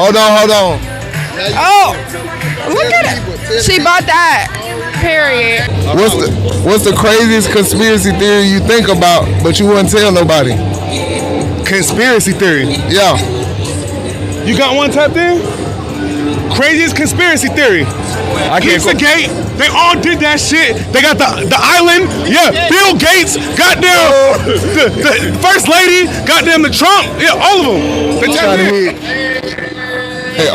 Hold on. Oh, look at it. She bought that. Period. What's the craziest conspiracy theory you think about, but you wouldn't tell nobody? Conspiracy theory. Yeah. You got one type there? Craziest conspiracy theory. I can't. Pizzagate. They all did that shit. They got the island. Yeah. Bill Gates. Goddamn. The first lady. Goddamn the Trump. Yeah. All of them. They tell me. Hey,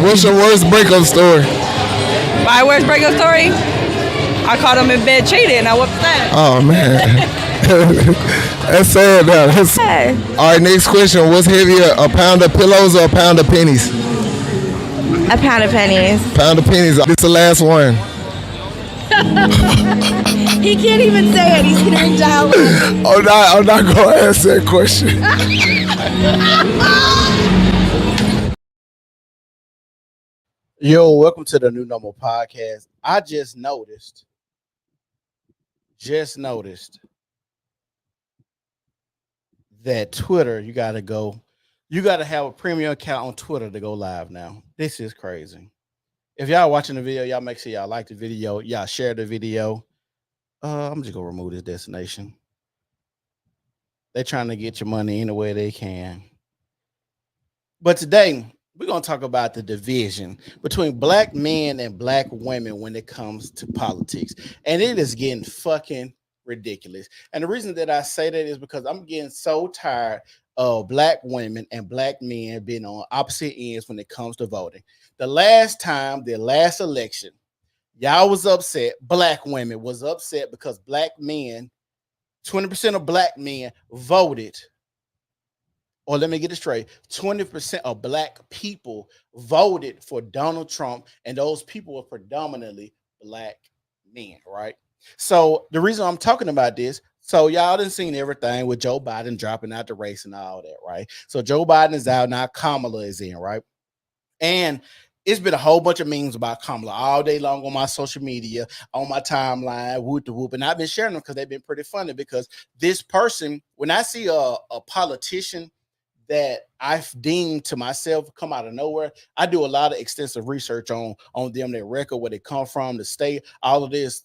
what's your worst breakup story? My worst breakup story? I caught him in bed cheating and I whooped that. Oh man. That's sad. All right, next question. What's heavier, a pound of pillows or a pound of pennies? A pound of pennies. Pound of pennies. This is the last one. He can't even say it. He's getting down. I'm not going to answer that question. Yo, welcome to the New Normal Podcast. I just noticed that Twitter, you got to have a premium account on Twitter to go live now. This is crazy. If y'all watching the video, y'all make sure y'all like the video, y'all share the video. I'm just going to remove this destination. They're trying to get your money any way they can. But today, we're going to talk about the division between black men and black women when it comes to politics. And it is getting fucking ridiculous. And the reason that I say that is because I'm getting so tired of black women and black men being on opposite ends when it comes to voting. The last election, y'all was upset. Black women was upset because black men, 20% of black men voted. Or let me get it straight, 20% of black people voted for Donald Trump, and those people were predominantly black men, right? So the reason I'm talking about this, so y'all done seen everything with Joe Biden dropping out the race and all that, right? So Joe Biden is out, now Kamala is in, right? And it's been a whole bunch of memes about Kamala all day long on my social media, on my timeline, whoop the whoop. And I've been sharing them because they've been pretty funny because this person, when I see a politician that I've deemed to myself come out of nowhere, I do a lot of extensive research on them, their record, where they come from, the state, all of this,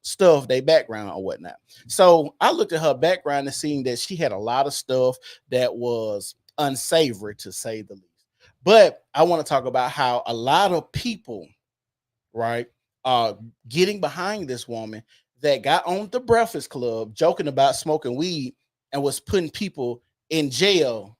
stuff, their background or whatnot. So I looked at her background and seen that she had a lot of stuff that was unsavory, to say the least. But I want to talk about how a lot of people, right, are getting behind this woman that got on the Breakfast Club joking about smoking weed and was putting people in jail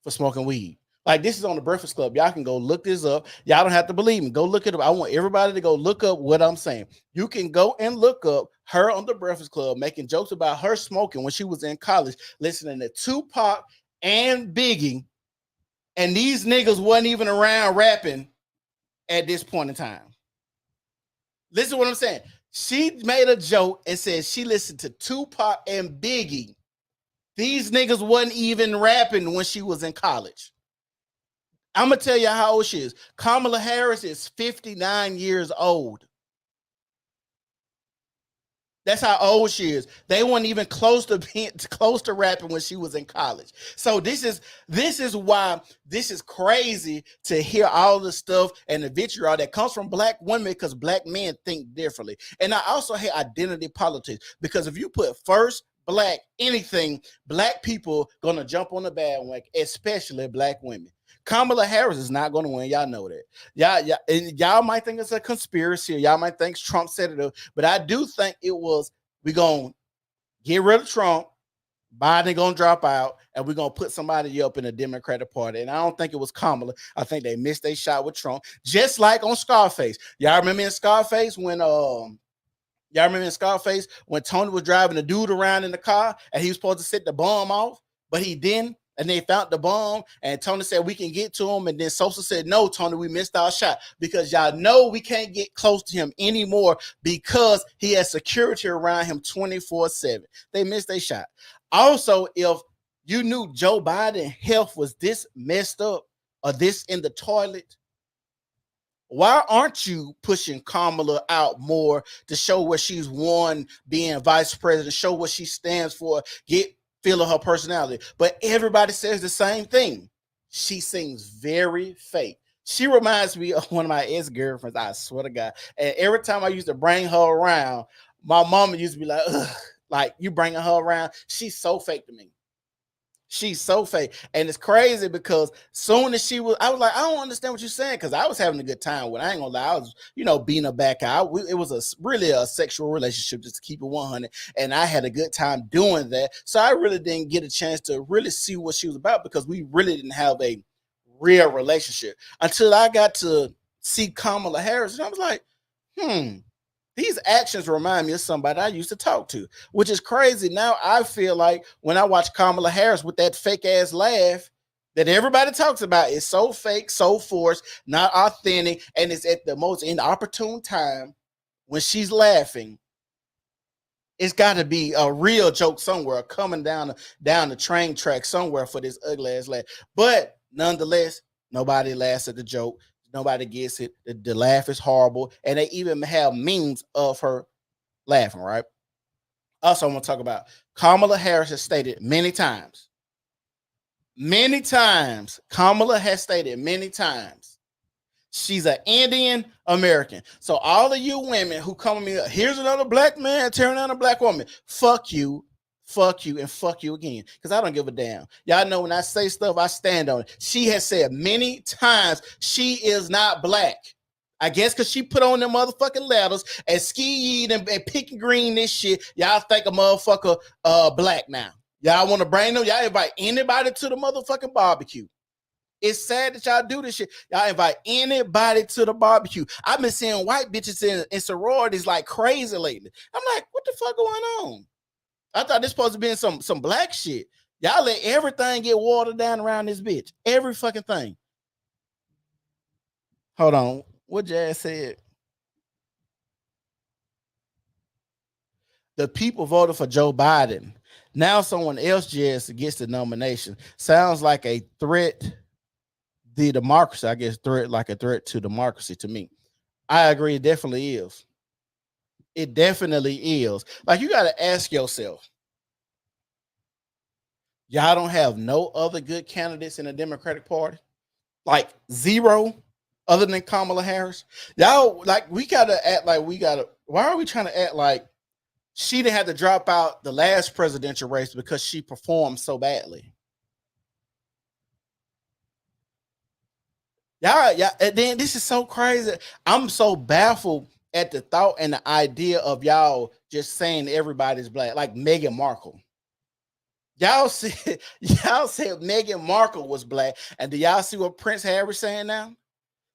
for smoking weed. Like, this is on the Breakfast Club. Y'all can go look this up. Y'all don't have to believe me. Go look it up. I want everybody to go look up what I'm saying. You can go and look up her on the Breakfast Club making jokes about her smoking when she was in college, listening to Tupac and Biggie, and these niggas wasn't even around rapping at this point in time. Listen to what I'm saying. She made a joke and said she listened to Tupac and Biggie. These niggas wasn't even rapping when she was in college. I'm going to tell you how old she is. Kamala Harris is 59 years old. That's how old she is. They weren't even close to rapping when she was in college. So this is why this is crazy to hear all the stuff and the vitriol that comes from black women, because black men think differently. And I also hate identity politics, because if you put first black anything, black people gonna jump on the bandwagon, especially black women. Kamala Harris is not going to win. Y'all know that. Y'all might think it's a conspiracy, or y'all might think Trump set it up, but I do think it was, we're going to get rid of Trump, Biden going to drop out, and we're going to put somebody up in the Democratic Party. And I don't think it was Kamala. I think they missed their shot with Trump, just like on Scarface. Y'all remember in Scarface when Tony was driving the dude around in the car and he was supposed to set the bomb off, but he didn't? And they found the bomb, and Tony said, we can get to him. And then Sosa said, no, Tony, we missed our shot, because y'all know we can't get close to him anymore because he has security around him 24/7. They missed their shot. Also, if you knew Joe Biden's health was this messed up or this in the toilet, why aren't you pushing Kamala out more to show what she's won being vice president, show what she stands for, feel of her personality? But everybody says the same thing. she seems very fake. She reminds me of one of my ex-girlfriends, I swear to God. And every time I used to bring her around, my mama used to be like, ugh, like you bringing her around. She's so fake to me. She's so fake. And it's crazy because soon as I was like, I don't understand what you're saying, because I was having a good time with. I ain't gonna lie, I was, beating her back out. It was really a sexual relationship, just to keep it 100. And I had a good time doing that. So I really didn't get a chance to really see what she was about, because we really didn't have a real relationship until I got to see Kamala Harris. And I was like, these actions remind me of somebody I used to talk to, which is crazy. Now I feel like when I watch Kamala Harris with that fake ass laugh that everybody talks about, is so fake, so forced, not authentic, and it's at the most inopportune time when she's laughing. It's got to be a real joke somewhere coming down the train track somewhere for this ugly ass laugh. But nonetheless, nobody laughs at the joke. Nobody gets it. The laugh is horrible. And they even have memes of her laughing, right? Also, I'm going to talk about Kamala Harris has stated many times, Kamala has stated many times, she's an Indian American. So all of you women who come to me, here's another black man tearing down a black woman. Fuck you, and fuck you again. Because I don't give a damn. Y'all know when I say stuff, I stand on it. She has said many times she is not black. I guess because she put on them motherfucking letters and skied and picking green this shit. Y'all think a motherfucker black now. Y'all want to bring them? Y'all invite anybody to the motherfucking barbecue. It's sad that y'all do this shit. Y'all invite anybody to the barbecue. I've been seeing white bitches in sororities like crazy lately. I'm like, what the fuck going on? I thought this supposed to be in some black shit. Y'all let everything get watered down around this bitch. Every fucking thing. Hold on. What Jazz said? The people voted for Joe Biden. Now someone else just gets the nomination. Sounds like a threat. The democracy, I guess, like a threat to democracy to me. I agree. It definitely is. It definitely is. Like, you got to ask yourself, y'all don't have no other good candidates in the Democratic Party? Like zero other than Kamala Harris? Y'all, like, we got to act like why are we trying to act like she didn't have to drop out the last presidential race because she performed so badly? Y'all, and then this is so crazy. I'm so baffled at the thought and the idea of y'all just saying everybody's black, like Meghan Markle. Y'all said Meghan Markle was black, and do y'all see what Prince Harry saying now?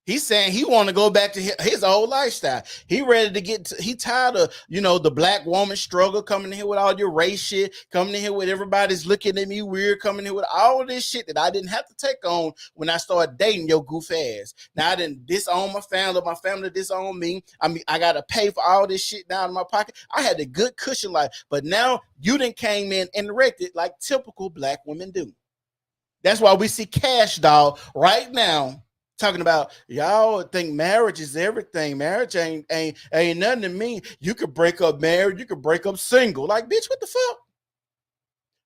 He's saying he want to go back to his old lifestyle. He ready to he tired of, the black woman struggle, coming in here with all your race shit, coming in here with everybody's looking at me weird, coming in here with all of this shit that I didn't have to take on when I started dating your goof ass. Now I didn't disown my family disowned me. I mean, I got to pay for all this shit down in my pocket. I had a good cushion life, but now you done came in and wrecked it like typical black women do. That's why we see Cash Doll right now talking about, y'all think marriage is everything. Marriage ain't nothing to me. You could break up married, you could break up single. Like, bitch, what the fuck?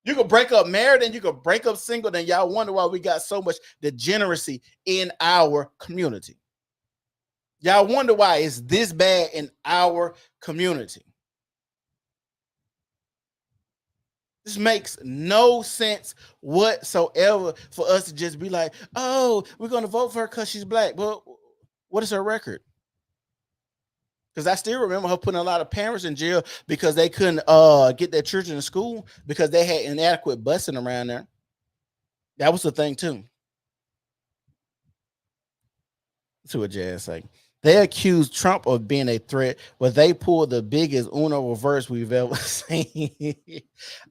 You could break up married and you could break up single. Then y'all wonder why we got so much degeneracy in our community. Y'all wonder why it's this bad in our community. This makes no sense whatsoever for us to just be like, oh, we're going to vote for her because she's black. Well, what is her record? Because I still remember her putting a lot of parents in jail because they couldn't get their children to school because they had inadequate busing around there. That was the thing too. That's what Jazz say. They accused Trump of being a threat, but they pulled the biggest Uno reverse we've ever seen.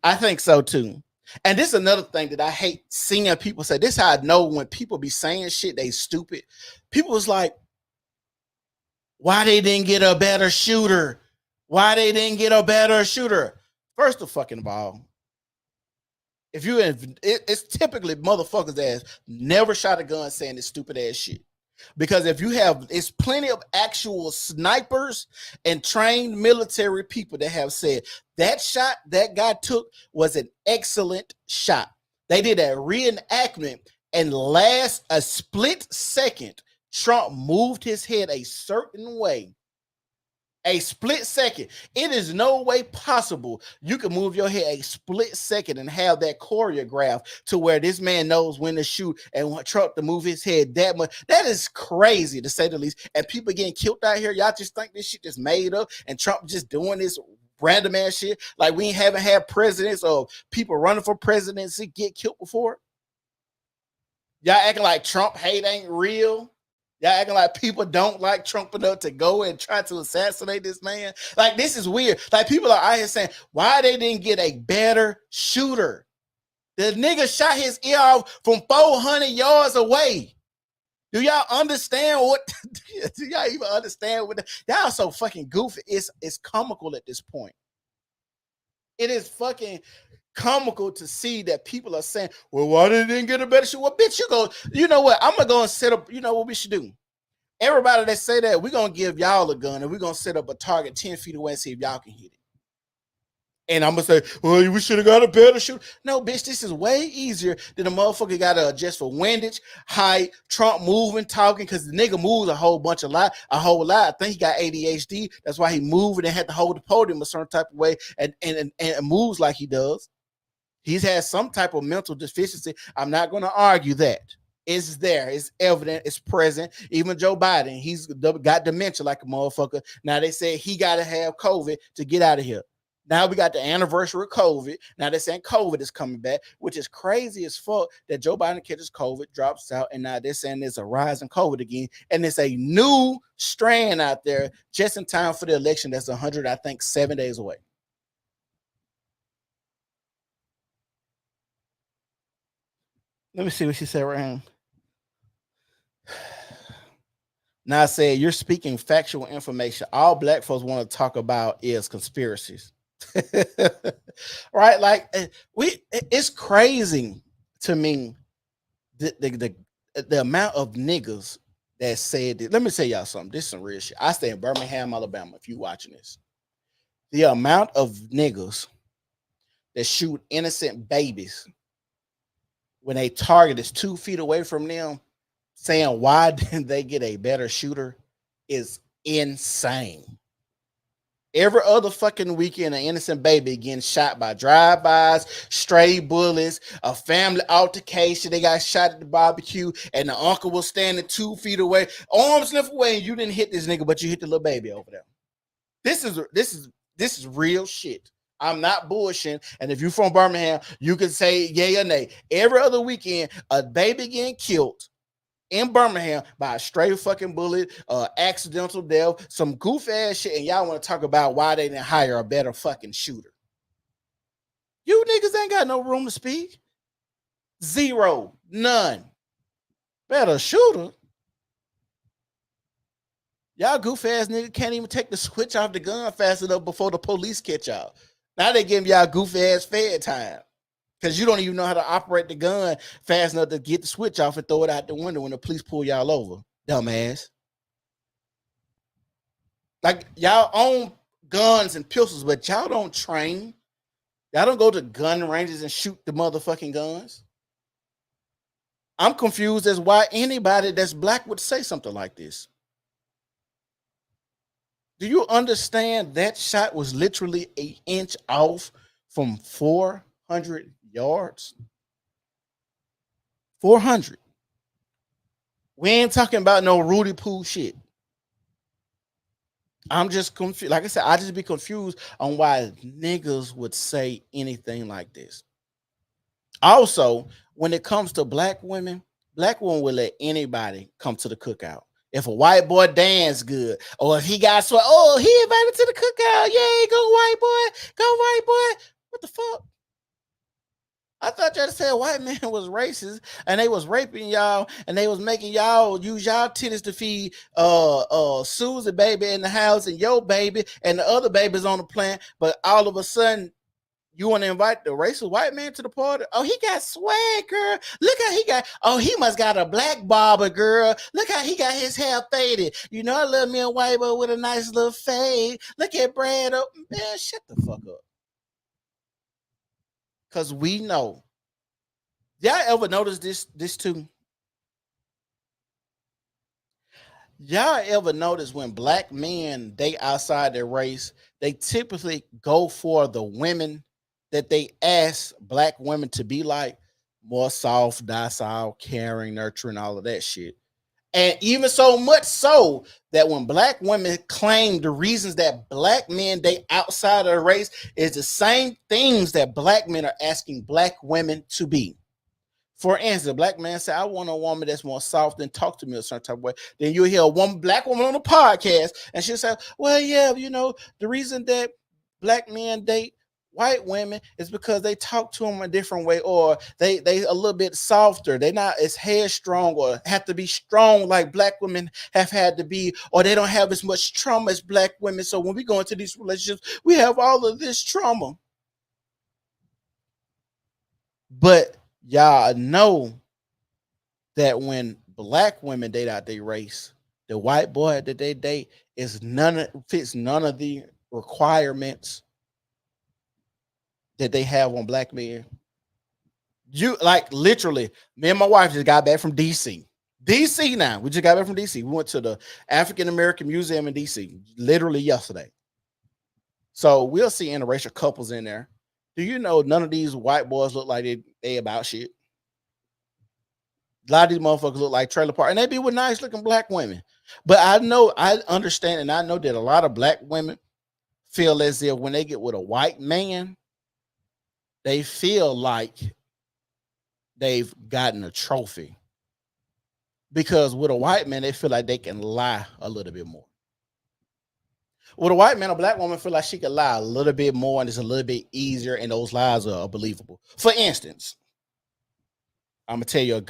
I think so too. And this is another thing that I hate seeing people say. This is how I know when people be saying shit, they stupid. People was like, why they didn't get a better shooter? Why they didn't get a better shooter? First of fucking all, it's typically motherfuckers ass never shot a gun saying this stupid ass shit. Because if you have, it's plenty of actual snipers and trained military people that have said that shot that guy took was an excellent shot. They did a reenactment and last a split second, Trump moved his head a certain way. A split second. It is no way possible you can move your head a split second and have that choreograph to where this man knows when to shoot and want Trump to move his head that much. That is crazy, to say the least. And people getting killed out here. Y'all just think this shit is made up and Trump just doing this random ass shit. Like we haven't had presidents or people running for presidency get killed before. Y'all acting like Trump hate ain't real. Y'all acting like people don't like Trump enough to go and try to assassinate this man. Like, this is weird. Like, people are out here saying, why they didn't get a better shooter? The nigga shot his ear off from 400 yards away. Do y'all understand what? Do y'all even understand what? Y'all so fucking goofy. It's comical at this point. It is fucking comical to see that people are saying, well, why they didn't get a better shot? Well, bitch, you know what? I'm going to go and set up, you know what we should do? Everybody that say that, we're going to give y'all a gun and we're going to set up a target 10 feet away and see if y'all can hit it. And I'm going to say, well, we should have got a better shooter. No, bitch, this is way easier than a motherfucker got to adjust for windage, height, Trump moving, talking, because the nigga moves a whole lot. I think he got ADHD. That's why he moved and had to hold the podium a certain type of way and moves like he does. He's had some type of mental deficiency. I'm not going to argue that. It's there. It's evident. It's present. Even Joe Biden, he's got dementia like a motherfucker. Now they say he got to have COVID to get out of here. Now we got the anniversary of COVID. Now they're saying COVID is coming back, which is crazy as fuck that Joe Biden catches COVID, drops out, and now they're saying there's a rise in COVID again. And it's a new strand out there just in time for the election that's 7 days away. Let me see what she said right here. Now I said, you're speaking factual information. All black folks want to talk about is conspiracies. Right? Like it's crazy to me the amount of niggas that said that. Let me tell y'all something. This is some real shit. I stay in Birmingham, Alabama. If you watching this, the amount of niggas that shoot innocent babies when a target is 2 feet away from them, saying why didn't they get a better shooter, is insane. Every other fucking weekend, an innocent baby getting shot by drive-bys, stray bullets, a family altercation. They got shot at the barbecue, and the uncle was standing 2 feet away, arms length away, and you didn't hit this nigga, but you hit the little baby over there. This is real shit. I'm not bullshitting. And if you're from Birmingham, you can say yay or nay. Every other weekend, a baby getting killed in Birmingham by a straight fucking bullet, accidental death, some goof ass shit, and y'all want to talk about why they didn't hire a better fucking shooter. You niggas ain't got no room to speak. Zero. None. Better shooter. Y'all goof ass niggas can't even take the switch off the gun fast enough before the police catch y'all. Now they giving y'all goof ass fed time. Because you don't even know how to operate the gun fast enough to get the switch off and throw it out the window when the police pull y'all over. Dumbass. Like, y'all own guns and pistols, but y'all don't train. Y'all don't go to gun ranges and shoot the motherfucking guns. I'm confused as why anybody that's black would say something like this. Do you understand that shot was literally an inch off from 400 yards? 400. We ain't talking about no Rudy Poo shit. I'm just confused. Like I said, I just be confused on why niggas would say anything like this. Also, when it comes to black women will let anybody come to the cookout. If a white boy dance good, or if he got sweat, oh, he invited to the cookout. Yay, go white boy, go white boy. What the fuck? I thought y'all said white man was racist and they was raping y'all and they was making y'all use y'all titties to feed Susie baby in the house and your baby and the other babies on the plant. But all of a sudden, you want to invite the racist white man to the party? Oh, he got swag, girl. Look how he got. Oh, he must got a black barber, girl. Look how he got his hair faded. You know, I love me a white boy with a nice little fade. Look at Brad. Oh, man, shut the fuck up. Because we know Y'all ever notice this too? Y'all ever notice when black men date outside their race, they typically go for the women that they ask black women to be like, more soft, docile, caring, nurturing, all of that shit. And even so much so that when black women claim the reasons that black men date outside of the race is the same things that black men are asking black women to be. For instance, a black man say, I want a woman that's more soft and talk to me a certain type of way. Then you'll hear a black woman on the podcast, and she'll say, well, yeah, the reason that black men date white women is because they talk to them a different way, or they a little bit softer. They're not as headstrong or have to be strong like black women have had to be, or they don't have as much trauma as black women. So when we go into these relationships, we have all of this trauma. But y'all know that when black women date out their race, the white boy that they date fits none of the requirements that they have on black men. You like literally, me and my wife just got back from DC. DC now. We just got back from DC. We went to the African American Museum in DC literally yesterday. So we'll see interracial couples in there. Do you know none of these white boys look like they about shit? A lot of these motherfuckers look like trailer park, and they be with nice looking black women. But I understand, and I know that a lot of black women feel as if when they get with a white man, they feel like they've gotten a trophy. Because with a white man, they feel like they can lie a little bit more. With a white man, a black woman feel like she can lie a little bit more, and it's a little bit easier, and those lies are believable. For instance, I'm gonna tell you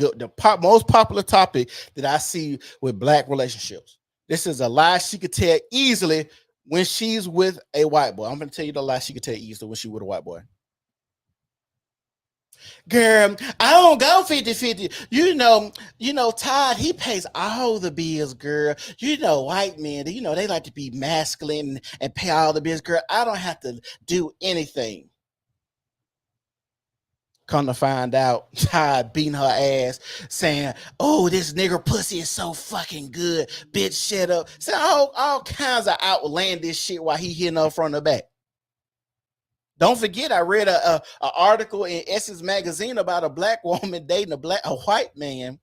most popular topic that I see with black relationships. This is a lie she could tell easily when she's with a white boy. I'm gonna tell you the lie she could tell easily when she's with a white boy. Girl, I don't go 50-50. Todd, he pays all the bills, girl. White men, they like to be masculine and pay all the bills, girl. I don't have to do anything. Come to find out, Todd beating her ass, saying, oh, this nigger pussy is so fucking good. Bitch, shut up. Saying all kinds of outlandish shit while he hitting her from the back. Don't forget, I read a article in Essence magazine about a black woman dating a white man.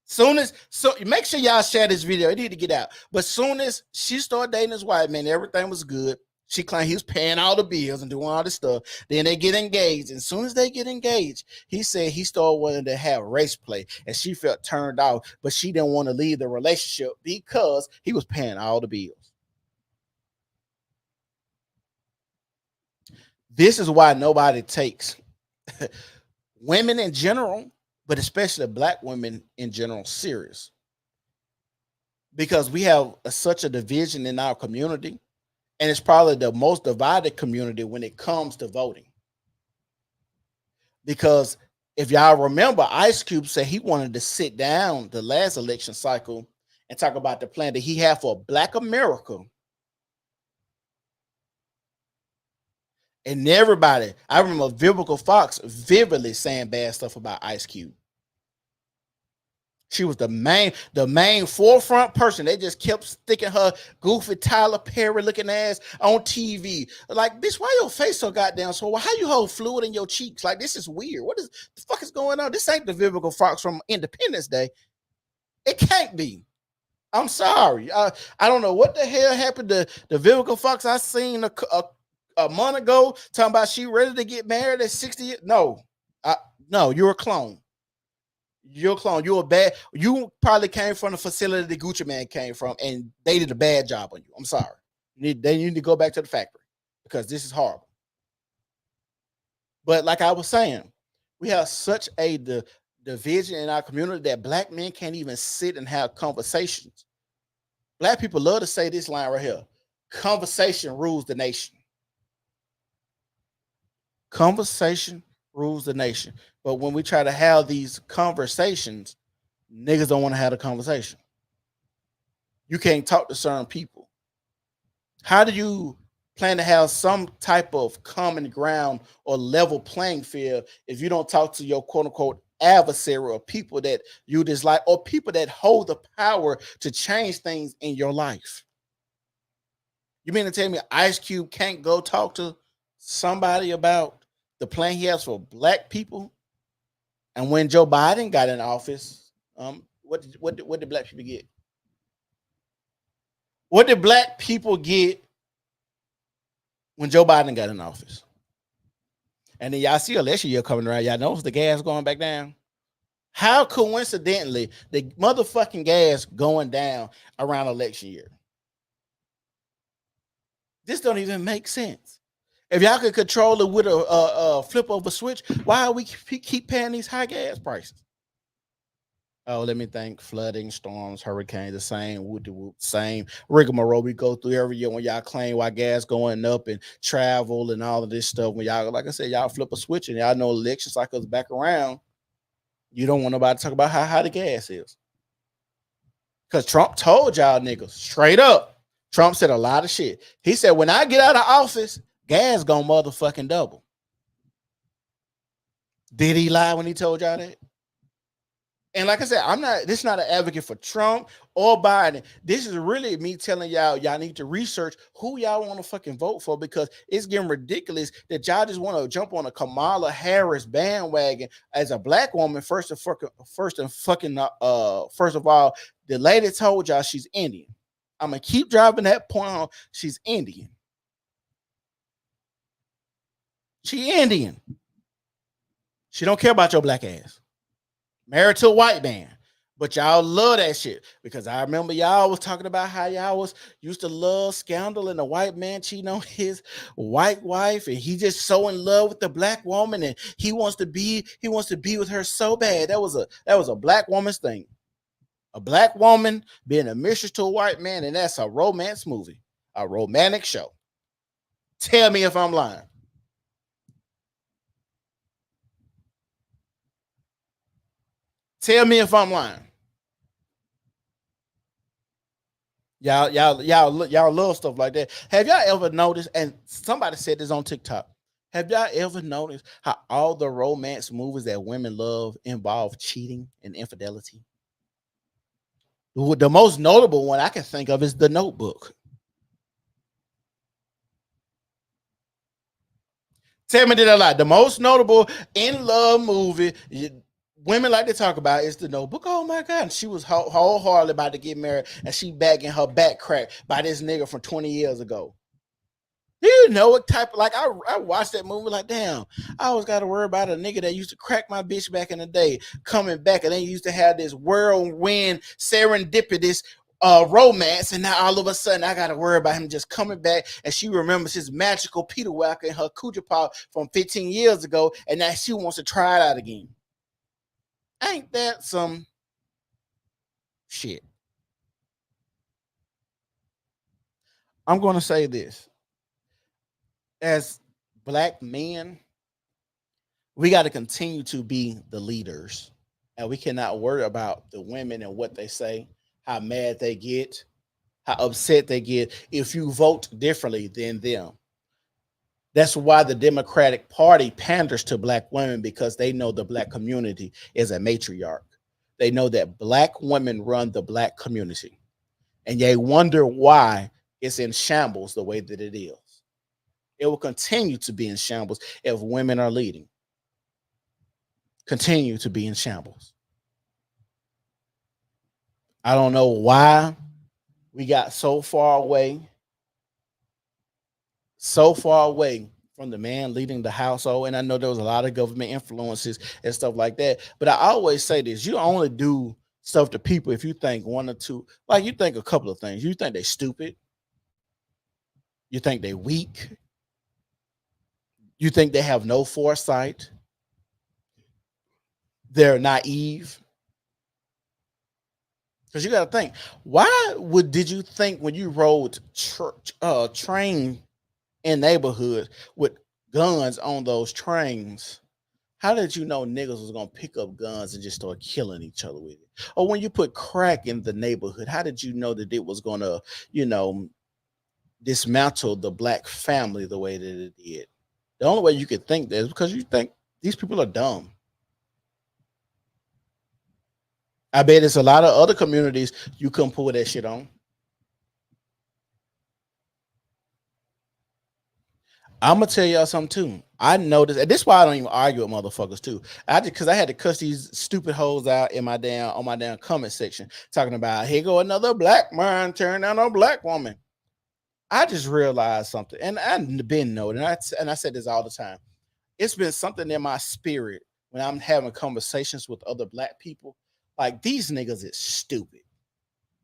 So make sure y'all share this video. It need to get out. But soon as she started dating this white man, everything was good. She claimed he was paying all the bills and doing all this stuff. Then they get engaged. And as soon as they get engaged, he said he started wanting to have race play. And she felt turned off, but she didn't want to leave the relationship because he was paying all the bills. This is why nobody takes women in general, but especially black women in general, serious. Because we have such a division in our community. And it's probably the most divided community when it comes to voting. Because if y'all remember, Ice Cube said he wanted to sit down the last election cycle and talk about the plan that he had for Black America. And everybody, I remember Vivica Fox vividly saying bad stuff about Ice Cube. She was the main forefront person. They just kept sticking her goofy Tyler Perry looking ass on TV. Like, bitch, why your face so goddamn swole? How you hold fluid in your cheeks? Like, this is weird. What the fuck is going on? This ain't the Vivica Fox from Independence Day. It can't be. I'm sorry. I don't know what the hell happened to the Vivica Fox I seen a month ago talking about she ready to get married at 60. No, you're a clone. You're a clone. You're a bad. You probably came from the facility the Gucci Man came from, and they did a bad job on you. I'm sorry. They need to go back to the factory because this is horrible. But like I was saying, we have such a division in our community that black men can't even sit and have conversations. Black people love to say this line right here: conversation rules the nation. Conversation rules the nation. But when we try to have these conversations, niggas don't want to have a conversation. You can't talk to certain people. How do you plan to have some type of common ground or level playing field if you don't talk to your quote unquote adversary or people that you dislike or people that hold the power to change things in your life. You mean to tell me Ice Cube can't go talk to somebody about the plan he has for black people? And when Joe Biden got in office, what did black people get? What did black people get when Joe Biden got in office? And then y'all see election year coming around. Y'all notice the gas going back down. How coincidentally the motherfucking gas going down around election year? This don't even make sense. If y'all could control it with a flip of a switch, why are we keep paying these high gas prices? Oh, let me think. Flooding, storms, hurricanes, the same whoop, same rigmarole we go through every year when y'all claim why gas going up and travel and all of this stuff. When y'all, like I said, y'all flip a switch and y'all know election cycles back around. You don't want nobody to talk about how high the gas is. Because Trump told y'all niggas straight up. Trump said a lot of shit. He said, when I get out of office, gas gonna motherfucking double. Did he lie when he told y'all that? And like I said, this is not an advocate for Trump or Biden. This is really me telling y'all need to research who y'all want to fucking vote for, because it's getting ridiculous that y'all just want to jump on a Kamala Harris bandwagon as a black woman. First of all, the lady told y'all she's Indian. I'm gonna keep driving that point on. She's Indian. She Indian. She don't care about your black ass. Married to a white man. But y'all love that shit, because I remember y'all was talking about how y'all used to love scandal and the white man cheating on his white wife, and he just so in love with the black woman and he wants to be with her so bad. That was a black woman's thing. A black woman being a mistress to a white man, and that's a romance movie, a romantic show. Tell me if I'm lying. Tell me if I'm lying. Y'all love stuff like that. Have y'all ever noticed, and somebody said this on TikTok, have y'all ever noticed how all the romance movies that women love involve cheating and infidelity? The most notable one I can think of is The Notebook. Tell me that I lie. The most notable in love movie women like to talk about is The Notebook. Oh my God. She was wholeheartedly about to get married, and she bagging her back crack by this nigga from 20 years ago. Do you know what type of, like, I watched that movie like, damn, I always got to worry about a nigga that used to crack my bitch back in the day coming back, and then used to have this whirlwind serendipitous romance, and now all of a sudden I got to worry about him just coming back, and she remembers his magical Peter Walker and her coochie pop from 15 years ago, and now she wants to try it out again. Ain't that some shit? I'm going to say this. As black men, we got to continue to be the leaders, and we cannot worry about the women and what they say, how mad they get, how upset they get if you vote differently than them. That's why the Democratic Party panders to black women, because they know the black community is a matriarch. They know that black women run the black community, and they wonder why it's in shambles the way that it is. It will continue to be in shambles if women are leading. Continue to be in shambles. I don't know why we got so far away from the man leading the household. And I know there was a lot of government influences and stuff like that. But I always say this: you only do stuff to people if you think one or two, like you think a couple of things. You think they're stupid. You think they're weak. You think they have no foresight. They're naive. Because you got to think, did you think when you rode train in neighborhoods with guns on those trains, how did you know niggas was going to pick up guns and just start killing each other with it? Or when you put crack in the neighborhood, how did you know that it was going to, dismantle the black family the way that it did. The only way you could think that is because you think these people are dumb. I bet there's a lot of other communities you couldn't pull that shit on. I'm gonna tell y'all something too. I noticed, and this is why I don't even argue with motherfuckers too. I just because I had to cuss these stupid hoes out in my damn comment section talking about here go another black man turn down a black woman. I just realized something, and I've been noting, and I said this all the time. It's been something in my spirit when I'm having conversations with other black people. Like these niggas is stupid.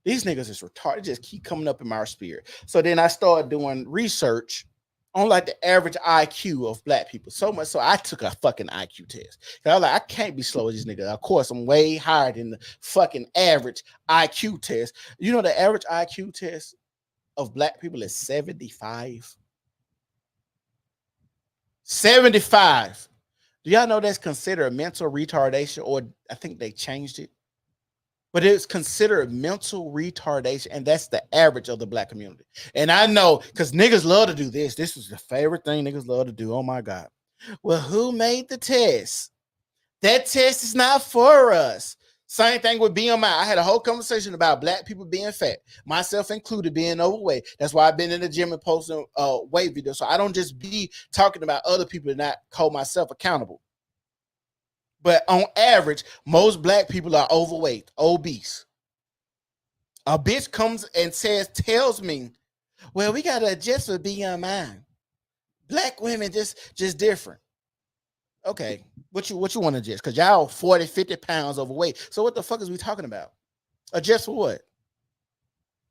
These niggas is retarded. Just keep coming up in my spirit. So then I started doing research on like the average IQ of black people. So much so I took a fucking IQ test. I was like, I can't be slow as these niggas. Of course, I'm way higher than the fucking average IQ test. You know, the average IQ test of black people is 75. 75. Do y'all know that's considered mental retardation? Or I think they changed it. But it's considered mental retardation, and that's the average of the black community. And I know because niggas love to do this. This is the favorite thing niggas love to do. Oh my God. Well, who made the test? That test is not for us. Same thing with BMI. I had a whole conversation about black people being fat, myself included, being overweight. That's why I've been in the gym and posting weight videos. So I don't just be talking about other people and not hold myself accountable. But on average, most black people are overweight, obese. A bitch comes and tells me, well, we gotta adjust for BMI. Black women just different. Okay, what you want to adjust? Because y'all 40, 50 pounds overweight. So what the fuck is we talking about? Adjust for what?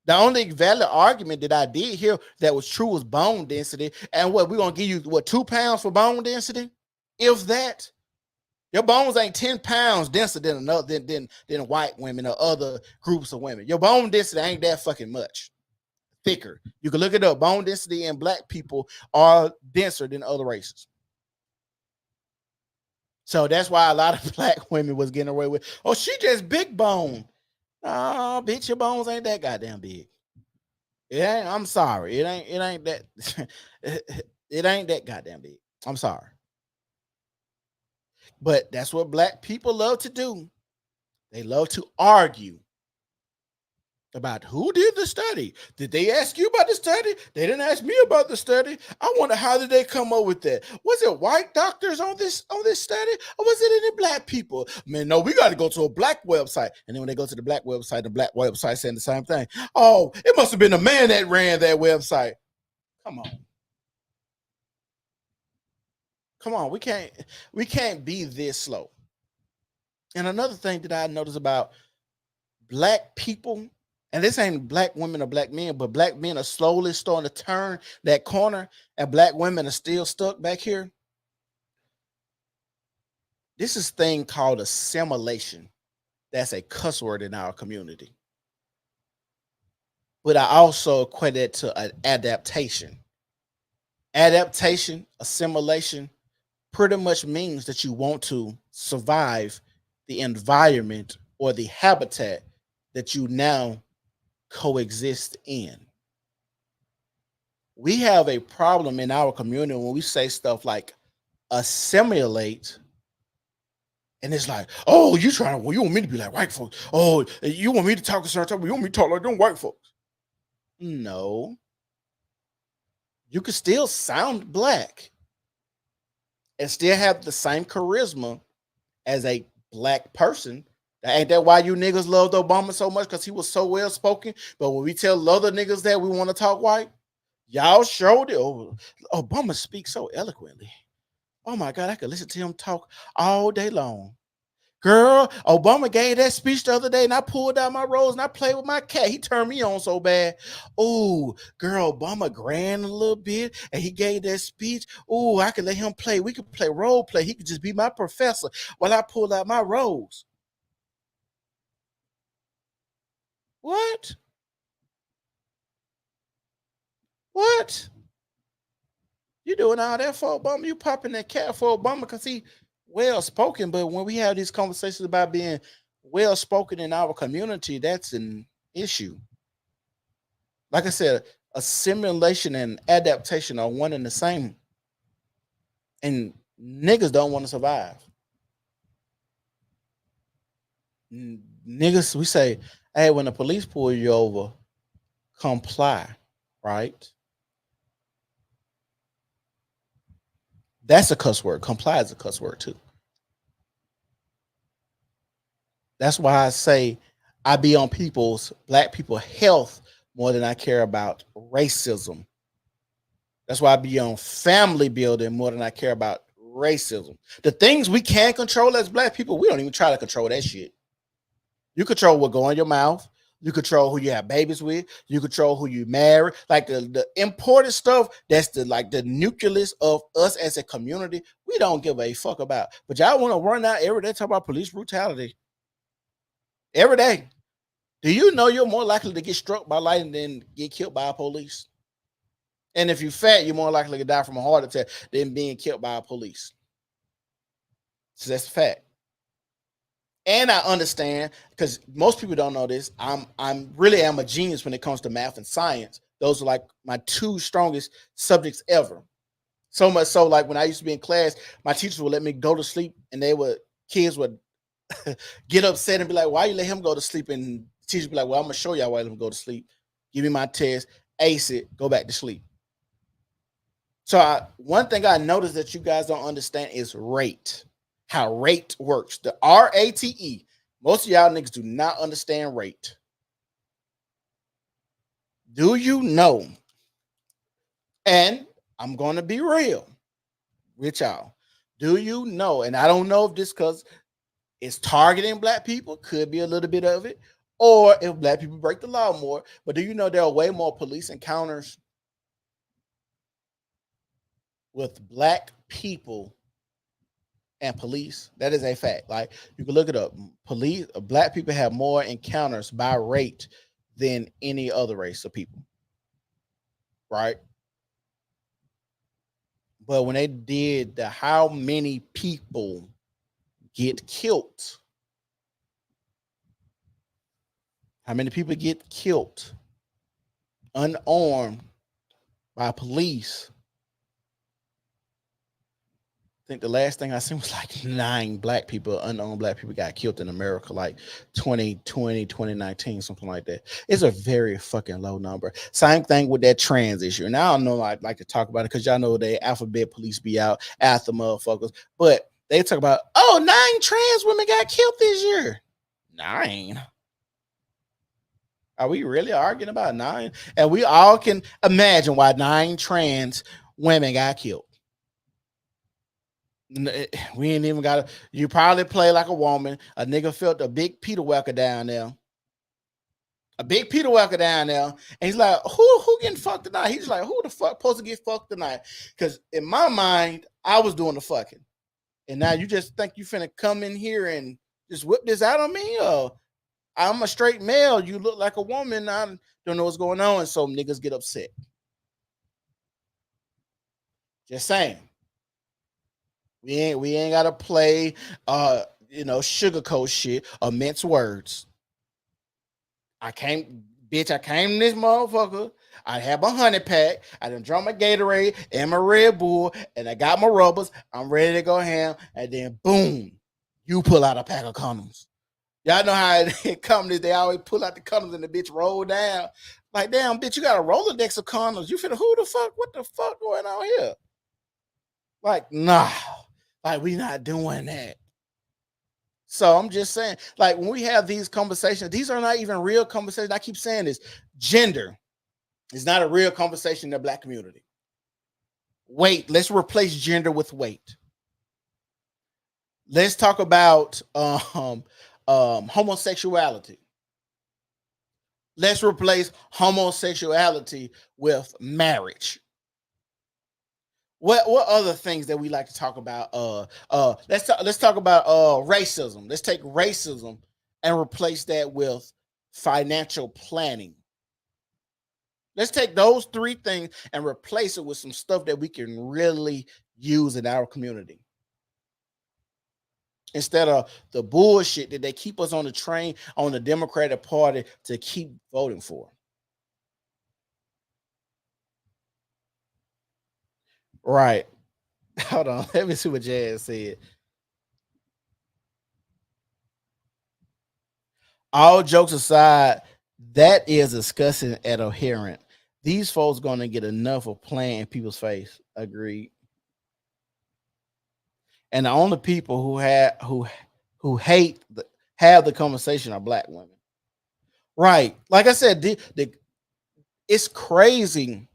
The only valid argument that I did here that was true was bone density. And what, we're gonna give you, what, 2 pounds for bone density? If that. Your bones ain't 10 pounds denser than than white women or other groups of women. Your bone density ain't that fucking much thicker. You can look it up. Bone density in black people are denser than other races. So that's why a lot of black women was getting away with, oh, she just big bone. Oh, bitch, your bones ain't that goddamn big. It ain't, I'm sorry. It ain't that it ain't that goddamn big. I'm sorry. But that's what black people love to do. They love to argue about who did the study. Did they ask you about the study? They didn't ask me about the study. I wonder, how did they come up with that? Was it white doctors on this study, or was it any black people? Man, no, we got to go to a black website. And then when they go to the black website saying the same thing. Oh, it must have been the man that ran that website. Come on. Come on, we can't be this slow. And another thing that I noticed about black people, and this ain't black women or black men, but black men are slowly starting to turn that corner, and black women are still stuck back here. This is a thing called assimilation. That's a cuss word in our community. But I also equate it to an adaptation. Adaptation, assimilation, pretty much means that you want to survive the environment or the habitat that you now coexist in. We have a problem in our community when we say stuff like assimilate, and it's like, oh, you want me to be like white folks? Oh, you want me to talk a certain time? You want me to talk like them white folks? No. You can still sound black and still have the same charisma as a black person. Ain't that why you niggas loved Obama so much? Because he was so well spoken. But when we tell other niggas that we want to talk white, y'all showed it. Oh, Obama speaks so eloquently. Oh my God, I could listen to him talk all day long. Girl, Obama gave that speech the other day, and I pulled out my rose and I played with my cat. He turned me on so bad. Oh, girl, Obama grand a little bit, and he gave that speech. Oh, I could let him play. We could play role play. He could just be my professor while I pulled out my rose. What? What? You doing all that for Obama? You popping that cat for Obama because he well spoken, but when we have these conversations about being well spoken in our community, that's an issue. Like I said, assimilation and adaptation are one and the same. And niggas don't want to survive. Niggas, we say, hey, when the police pull you over, comply, right? That's a cuss word. Comply is a cuss word too. That's why I say I be on black people health more than I care about racism. That's why I be on family building more than I care about racism. The things we can control as black people, we don't even try to control that shit. You control what go in your mouth. You control who you have babies with. You control who you marry. Like the important stuff, that's the nucleus of us as a community. We don't give a fuck about. But y'all want to run out every day talk about police brutality. Every day. Do you know you're more likely to get struck by lightning than get killed by a police? And if you're fat, you're more likely to die from a heart attack than being killed by a police. So that's a fact. And I understand, because most people don't know this, I'm really am a genius when it comes to math and science. Those are like my two strongest subjects ever. So much so, like when I used to be in class, my teachers would let me go to sleep, and kids would get upset and be like, why you let him go to sleep? And teachers be like, well, I'm gonna show y'all why I let him go to sleep. Give me my test, ace it, go back to sleep. So one thing I noticed that you guys don't understand is rate. How rate works. The RATE. Most of y'all niggas do not understand rate. Do you know? And I'm going to be real with y'all. Do you know? And I don't know if this because it's targeting black people, could be a little bit of it, or if black people break the law more. But do you know there are way more police encounters with black people and police? That is a fact. Like, you can look it up. Black people have more encounters by rate than any other race of people, right? But when they did how many people get killed, unarmed by police, I think the last thing I seen was like 9 black people, unknown black people, got killed in America, like 2020, 2019, something like that. It's a very fucking low number. Same thing with that trans issue. And I don't know, I'd like to talk about it because y'all know the alphabet police be out after motherfuckers. But they talk about, 9 trans women got killed this year. 9. Are we really arguing about 9? And we all can imagine why 9 trans women got killed. We ain't even got to. You probably play like a woman. A nigga felt a big Peter Welker down there. And he's like, who getting fucked tonight? He's like, who the fuck supposed to get fucked tonight? Because in my mind, I was doing the fucking. And now you just think you finna come in here and just whip this out on me? Or I'm a straight male. You look like a woman. I don't know what's going on. And so niggas get upset. Just saying. We ain't gotta play sugarcoat shit or mince words. I came this motherfucker. I have a honey pack. I done draw my Gatorade and my Red Bull, and I got my rubbers. I'm ready to go ham. And then boom, you pull out a pack of condoms. Y'all know how it companies, they always pull out the condoms and the bitch roll down. Like, damn, bitch, you got a Rolodex of condoms. You finna what the fuck going on here? Like, nah. Like, we not doing that. So I'm just saying, like, when we have these conversations, these are not even real conversations. I keep saying this. Gender is not a real conversation in the black community. Weight. Let's replace gender with weight. Let's talk about homosexuality. Let's replace homosexuality with marriage. What other things that we like to talk about? Let's talk about racism. Let's take racism and replace that with financial planning. Let's take those 3 things and replace it with some stuff that we can really use in our community. Instead of the bullshit that they keep us on the train on the Democratic Party to keep voting for. Right. Hold on. Let me see what Jazz said. All jokes aside, that is discussing and adherent. These folks gonna get enough of playing in people's face. Agreed. And the only people who hate have the conversation are black women. Right. Like I said, it's crazy.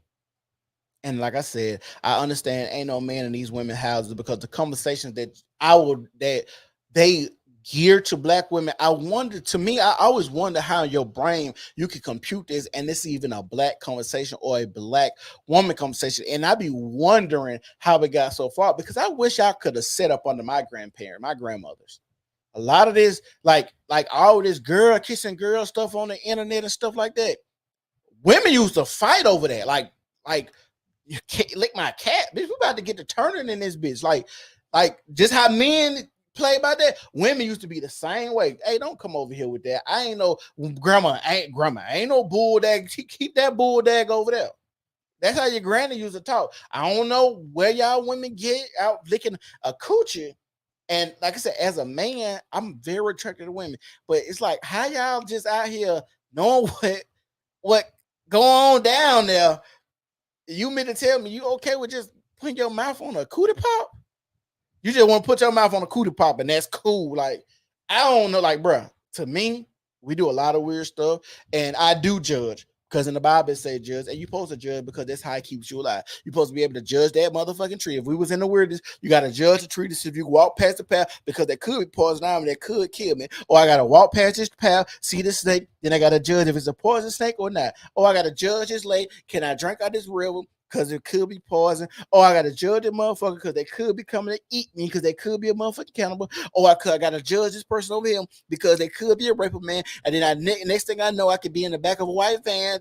And like I said, I understand ain't no man in these women houses because the conversations that they gear to black women. I wonder, to me, I always wonder how in your brain you can compute this and this even a black conversation or a black woman conversation. And I be wondering how it got so far because I wish I could have set up under my grandmothers. A lot of this, like all this girl kissing girl stuff on the internet and stuff like that. Women used to fight over that. Like you can't lick my cat, bitch. We about to get to turning in this bitch. Like just how men play about that. Women used to be the same way. Hey, don't come over here with that. I ain't no grandma. Ain't no bull dag. Keep that bull dag over there. That's how your granny used to talk. I don't know where y'all women get out licking a coochie. And like I said, as a man, I'm very attracted to women. But it's like how y'all just out here knowing what go on down there. You meant to tell me you okay with just putting your mouth on a cootie pop? You just want to put your mouth on a cootie pop, and that's cool. Like, I don't know, like, bruh, to me, we do a lot of weird stuff, and I do judge. Because in the Bible it say judge, and you supposed to judge because that's how it keeps you alive. You're supposed to be able to judge that motherfucking tree. If we was in the wilderness, you gotta judge the tree to see if you walk past the path because that could be poison and that could kill me. Or I gotta walk past this path, see the snake, then I gotta judge if it's a poison snake or not. Or I gotta judge this lake. Can I drink out this river? Because it could be poison. Or I gotta judge the motherfucker because they could be coming to eat me because they could be a motherfucking cannibal. Or I gotta judge this person over here because they could be a raper man. And then next thing I know, I could be in the back of a white van,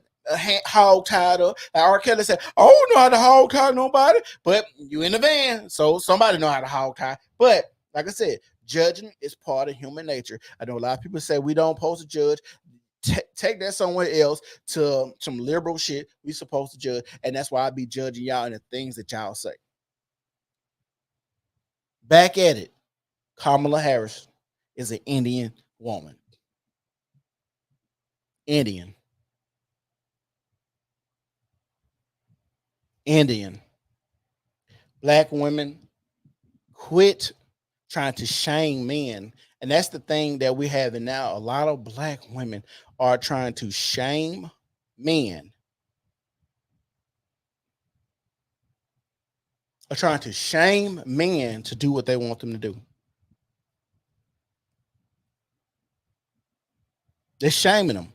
hog tied up. Like R. Kelly said, I don't know how to hog tie nobody, but you in the van, so somebody know how to hog tie. But like I said, judging is part of human nature. I know a lot of people say we don't supposed to judge. Take that somewhere else to some liberal shit. We supposed to judge, and that's why I be judging y'all and the things that y'all say. Back at it, Kamala Harris is an Indian woman. Indian. Black women quit trying to shame men. And that's the thing that we have now. A lot of black women are trying to shame men. Are trying to shame men to do what they want them to do. They're shaming them.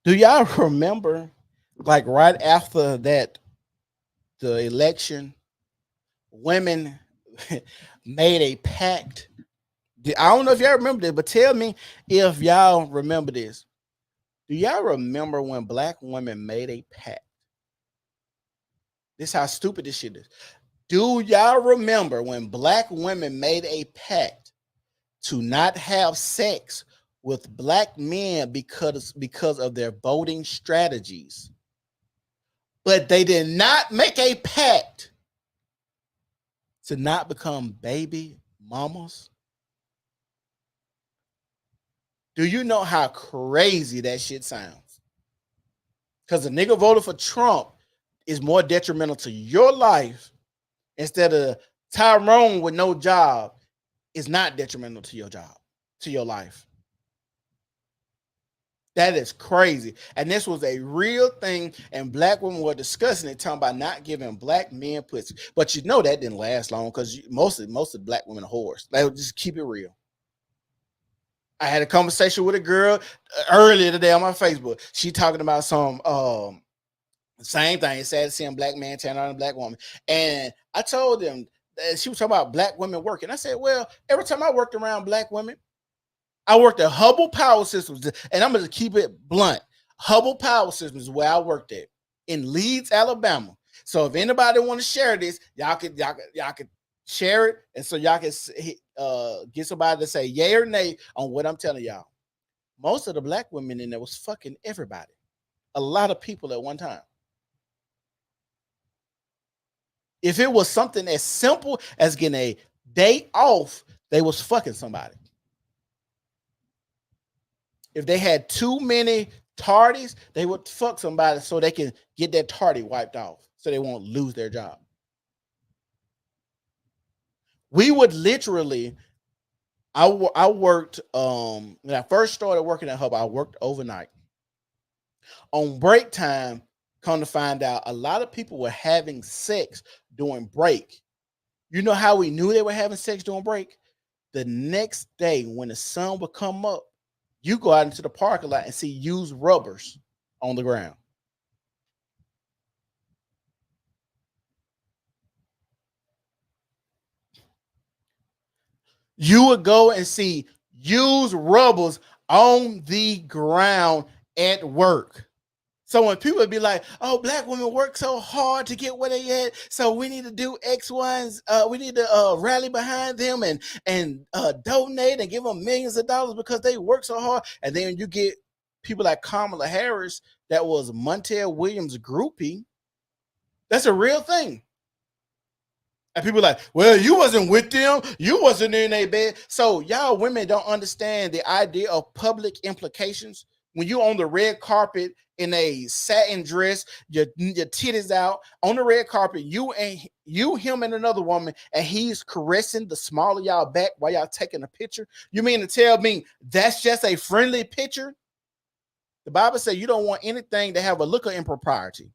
Do y'all remember, like right after that, the election, women made a pact. I don't know if y'all remember this, but tell me if y'all remember this. Do y'all remember when black women made a pact? This is how stupid this shit is. Do y'all remember when black women made a pact to not have sex with black men because of their voting strategies? But they did not make a pact to not become baby mamas. Do you know how crazy that shit sounds? Because the nigga voted for Trump is more detrimental to your life instead of Tyrone with no job is not detrimental to your job, to your life. That is crazy. And this was a real thing. And black women were discussing it, talking about not giving black men pussy. But you know that didn't last long because most of black women are whores. Like, just keep it real. I had a conversation with a girl earlier today on my Facebook. She talking about some same thing. It's sad to see a black man turn on a black woman. And I told them that she was talking about black women working. I said, well, every time I worked around black women, I worked at Hubble Power Systems, and I'm gonna keep it blunt. Hubble Power Systems is where I worked at in Leeds, Alabama. So if anybody want to share this, y'all could share it, and so y'all can get somebody to say yay or nay on what I'm telling y'all. Most of the black women in there was fucking everybody, a lot of people at one time. If it was something as simple as getting a day off, they was fucking somebody. If they had too many tardies, they would fuck somebody so they can get that tardy wiped off so they won't lose their job. We would literally, I worked, when I first started working at Hub, I worked overnight. On break time, come to find out, a lot of people were having sex during break. You know how we knew they were having sex during break? The next day when the sun would come up, you go out into the parking lot and see used rubbers on the ground. You would go and see used rubbers on the ground at work. So when people would be like, "Oh, black women work so hard to get where they at, so we need to do X, Y, and we need to rally behind them and donate and give them millions of dollars because they work so hard." And then you get people like Kamala Harris, that was Montel Williams' groupie. That's a real thing. And people are like, "Well, you wasn't with them. You wasn't in their bed." So y'all women don't understand the idea of public implications. When you on the red carpet in a satin dress, your titties out on the red carpet, him and another woman, and he's caressing the small of y'all back while y'all taking a picture. You mean to tell me that's just a friendly picture? The Bible says you don't want anything to have a look of impropriety.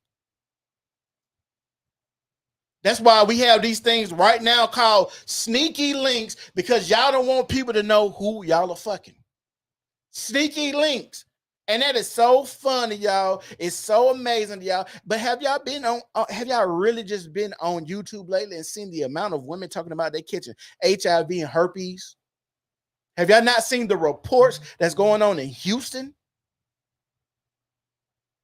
That's why we have these things right now called sneaky links, because y'all don't want people to know who y'all are fucking. Sneaky links. And that is so funny, y'all. It's so amazing, y'all. But have y'all really just been on YouTube lately and seen the amount of women talking about they catching HIV and herpes? Have y'all not seen the reports that's going on in Houston?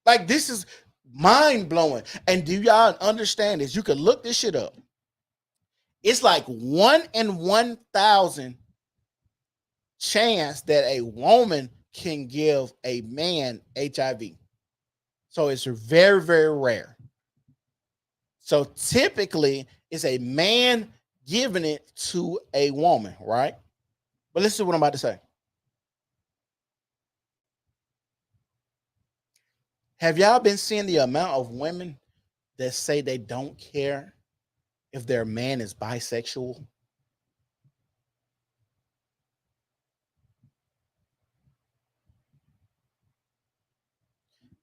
Like, this is mind-blowing. And do y'all understand this? You can look this shit up. It's like 1 in 1,000 chance that a woman can give a man HIV. So it's very, very rare. So typically it's a man giving it to a woman, right? But listen to what I'm about to say. Have y'all been seeing the amount of women that say they don't care if their man is bisexual?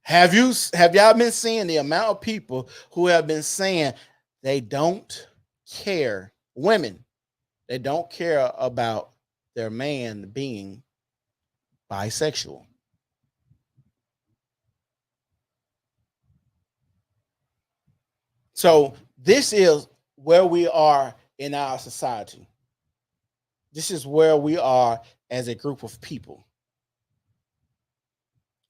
Have y'all been seeing the amount of people who have been saying they don't care, women, they don't care about their man being bisexual? So this is where we are in our society. This is where we are as a group of people.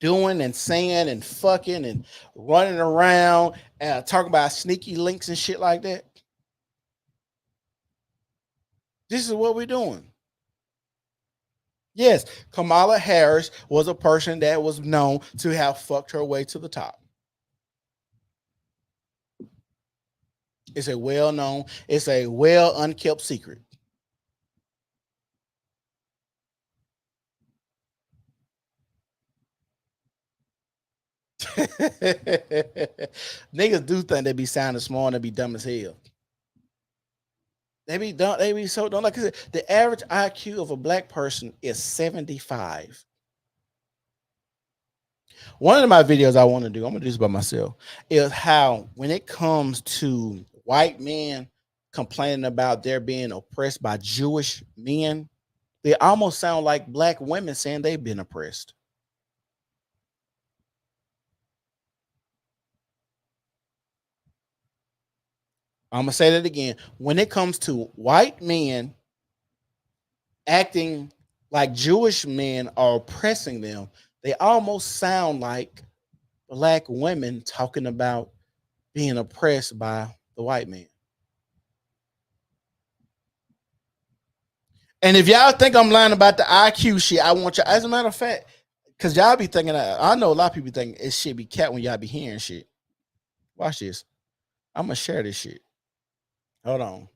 Doing and saying and fucking and running around and talking about sneaky links and shit like that. This is what we're doing. Yes, Kamala Harris was a person that was known to have fucked her way to the top. It's a well-known, it's a well unkept secret. Niggas do think they be sounding smart and they be dumb as hell. They be dumb, they be so dumb. Like I said, the average IQ of a black person is 75. One of my videos I want to do, I'm gonna do this by myself, is how when it comes to white men complaining about their being oppressed by Jewish men, they almost sound like black women saying they've been oppressed. I'm gonna say that again. When it comes to white men acting like Jewish men are oppressing them, they almost sound like black women talking about being oppressed by the white man. And if y'all think I'm lying about the IQ shit, I want you, as a matter of fact, because y'all be thinking, I know a lot of people think it shit be cat when y'all be hearing shit. Watch this. I'm gonna share this shit. Hold on.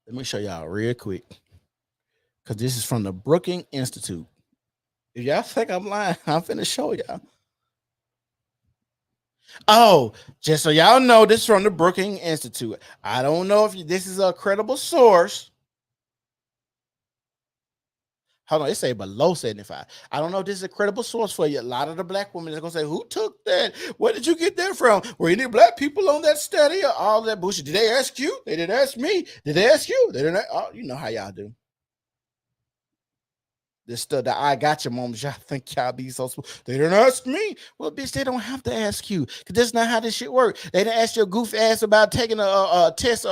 Let me show y'all real quick. Because this is from the Brookings Institute. If y'all think I'm lying, I'm finna show y'all. Oh, just so y'all know, this is from the Brookings Institute. I don't know if this is a credible source. Hold on, it say below 75. I don't know if this is a credible source for you. A lot of the black women are gonna say, "Who took that? Where did you get that from? Were any black people on that study or all that bullshit? Did they ask you? They didn't ask me. Did they ask you? They didn't. Oh, you know how y'all do. This stuff that I got your moments. Y'all think y'all be so smooth. They didn't ask me. Well, bitch, they don't have to ask you because that's not how this shit works. They didn't ask your goof ass about taking a test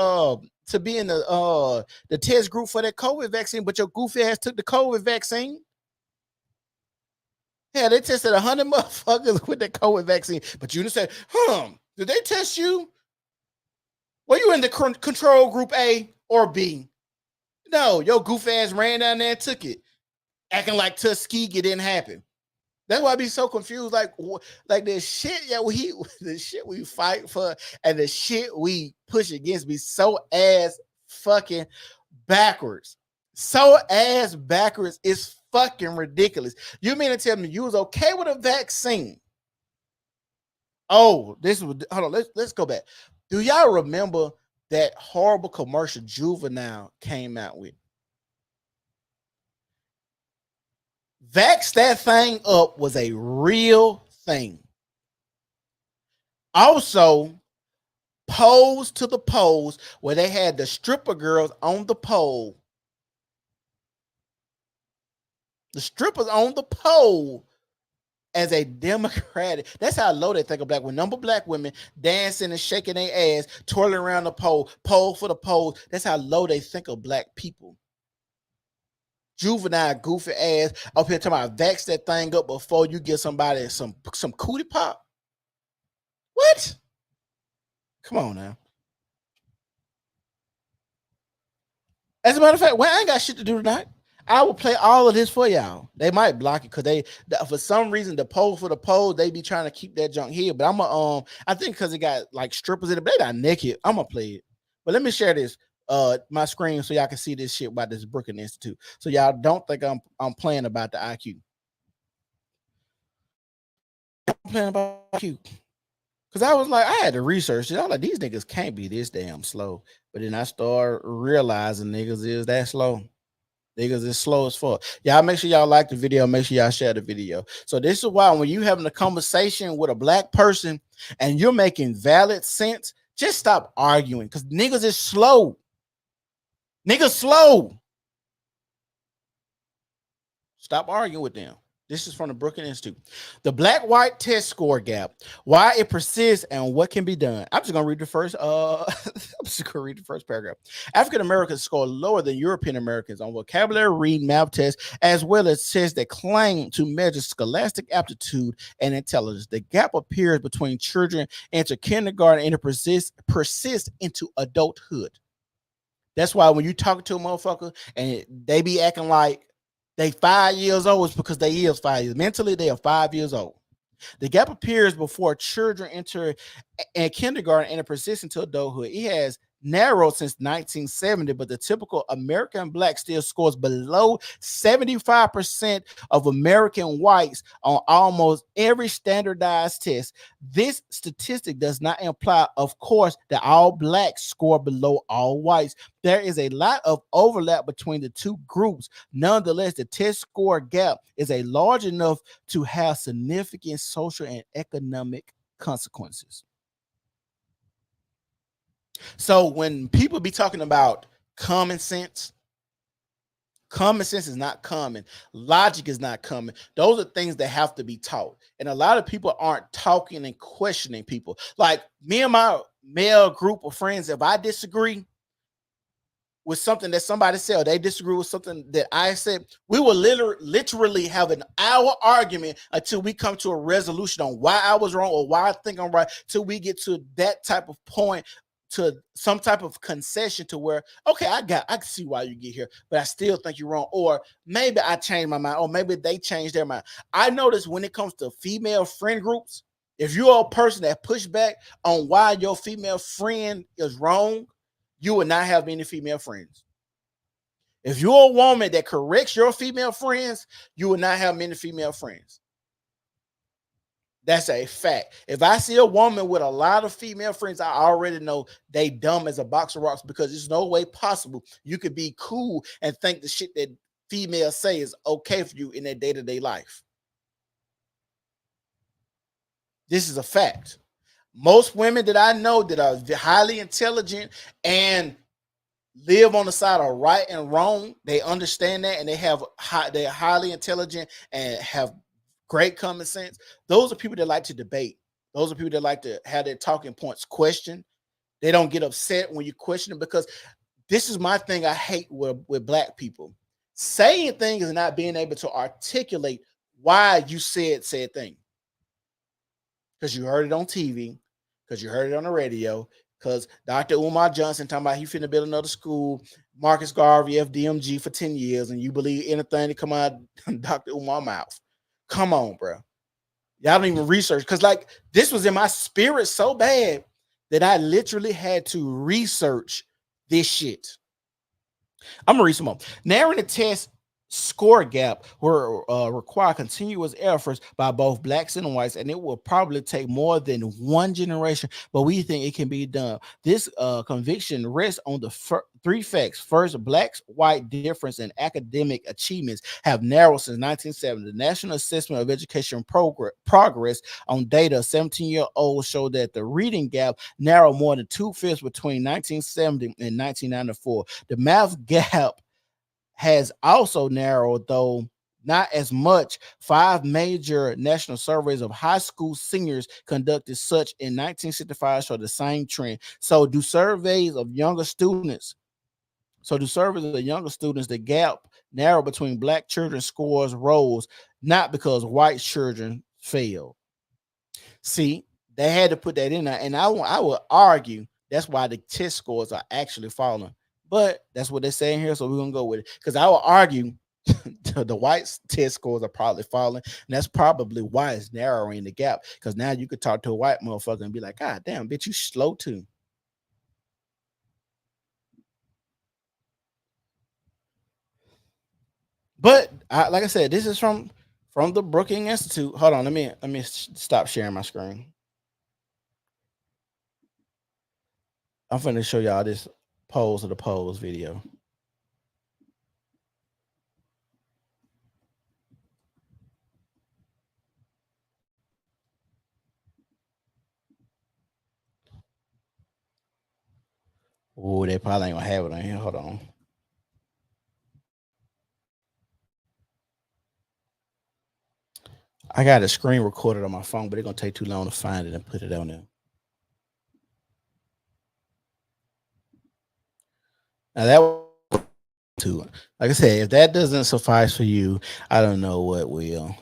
to be in the test group for that COVID vaccine, but your goofy ass took the COVID vaccine. Yeah, they tested 100 motherfuckers with the COVID vaccine, but you just said, did they test you? Were you in the control group A or B? No, your goof ass ran down there and took it, acting like Tuskegee didn't happen. That's why I be so confused. Like the shit, the shit we fight for and the shit we push against be so ass fucking backwards. So ass backwards is fucking ridiculous. You mean to tell me you was okay with a vaccine? Oh, hold on. Let's go back. Do y'all remember that horrible commercial Juvenile came out with? Vax that thing up was a real thing. Also, Pose to the Pose, where they had the stripper girls on the pole. The strippers on the pole as a Democratic. That's how low they think of black women. Number black women dancing and shaking their ass, twirling around the pole for the pole. That's how low they think of black people. Juvenile, goofy ass up here talking about vax that thing up before you get somebody some cootie pop. What? Come on now. As a matter of fact, well, I ain't got shit to do tonight. I will play all of this for y'all. They might block it because for some reason, the poll for the poll, they be trying to keep that junk here. But I think because it got like strippers in it, but they not naked. I'm gonna play it. But let me share this my screen so y'all can see this shit about this Brookings Institute. So y'all don't think I'm playing about the IQ. I'm playing about IQ. Cause I was like, I had to research it. I was like, these niggas can't be this damn slow. But then I started realizing niggas is that slow. Niggas is slow as fuck. Y'all make sure y'all like the video. Make sure y'all share the video. So this is why when you having a conversation with a black person and you're making valid sense, just stop arguing. Cause niggas is slow. Niggas slow. Stop arguing with them. This is from the Brookings Institute. The black-white test score gap, why it persists and what can be done. I'm just gonna read the first. Paragraph. African Americans score lower than European Americans on vocabulary, reading, math tests, as well as tests that claim to measure scholastic aptitude and intelligence. The gap appears between children enter kindergarten and it persists into adulthood. That's why when you talk to a motherfucker and they be acting like they 5 years old, is because they is 5 years. Mentally, they are 5 years old. The gap appears before children enter in kindergarten and it persists into adulthood. It has narrowed since 1970, but the typical American black still scores below 75% of American whites on almost every standardized test. This statistic does not imply, of course, that all blacks score below all whites. There is a lot of overlap between the two groups. Nonetheless, the test score gap is a large enough to have significant social and economic consequences. So when people be talking about common sense is not common. Logic is not common. Those are things that have to be taught. And a lot of people aren't talking and questioning people. Like me and my male group of friends, if I disagree with something that somebody said, or they disagree with something that I said, we will literally have an hour argument until we come to a resolution on why I was wrong or why I think I'm right, till we get to that type of point to some type of concession to where, okay, I can see why you get here, but I still think you're wrong. Or maybe I changed my mind, or maybe they changed their mind. I notice when it comes to female friend groups, if you're a person that push back on why your female friend is wrong, you will not have many female friends. If you're a woman that corrects your female friends, you will not have many female friends. That's a fact. If I see a woman with a lot of female friends, I already know they dumb as a box of rocks, because there's no way possible you could be cool and think the shit that females say is okay for you in their day-to-day life. This is a fact. Most women that I know that are highly intelligent and live on the side of right and wrong, they understand that, and they're highly intelligent and have great common sense. Those are people that like to debate. Those are people that like to have their talking points questioned. They don't get upset when you question them, because this is my thing I hate with black people. Saying things and not being able to articulate why you said thing. Because you heard it on TV, because you heard it on the radio, because Dr. Umar Johnson talking about he finna build another school, Marcus Garvey, FDMG for 10 years, and you believe anything that come out of Dr. Umar mouth. Come on, bro. Y'all don't even research, because like this was in my spirit so bad that I literally had to research this shit. I'm gonna read some more. Narrowing the test score gap will require continuous efforts by both blacks and whites, and it will probably take more than one generation, but we think it can be done. This conviction rests on the three facts. First, blacks white difference in academic achievements have narrowed since 1970. The National Assessment of Education progress on data 17-year-olds show that the reading gap narrowed more than 2/5 between 1970 and 1994. The math gap has also narrowed, though not as much. 5 major national surveys of high school seniors conducted such in 1965 show the same trend. So do surveys of younger students. The gap narrow between black children scores rose, not because white children failed. See, they had to put that in there, and I would argue that's why the test scores are actually falling. But that's what they're saying here, so we're gonna go with it. Because I will argue the white test scores are probably falling, and that's probably why it's narrowing the gap. Because now you could talk to a white motherfucker and be like, "God damn, bitch, you slow too." But like I said, this is from the Brookings Institute. Hold on, let me stop sharing my screen. I'm finna show y'all this polls of the polls video. Oh, they probably ain't gonna have it on here. Hold on. I got a screen recorded on my phone, but it's gonna take too long to find it and put it on there. Now that was too, like I said, if that doesn't suffice for you, I don't know what will.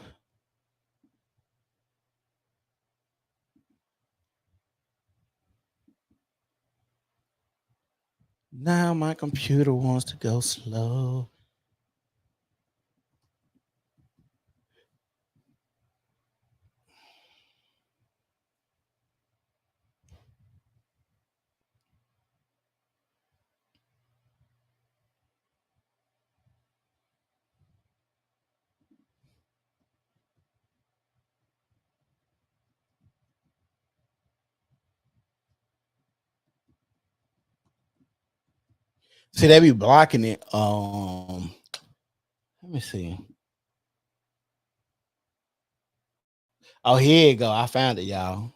Now my computer wants to go slow. See, they be blocking it. Let me see. Oh, here you go. I found it, y'all.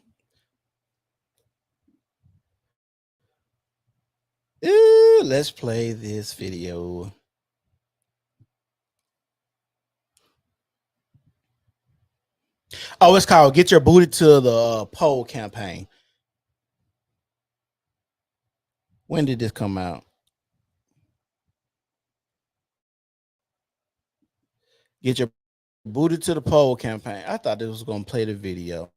Ooh, let's play this video. Oh, it's called "Get Your Booty to the Poll" campaign. When did this come out? Get Your Booty to the Poll campaign. I thought this was gonna play the video.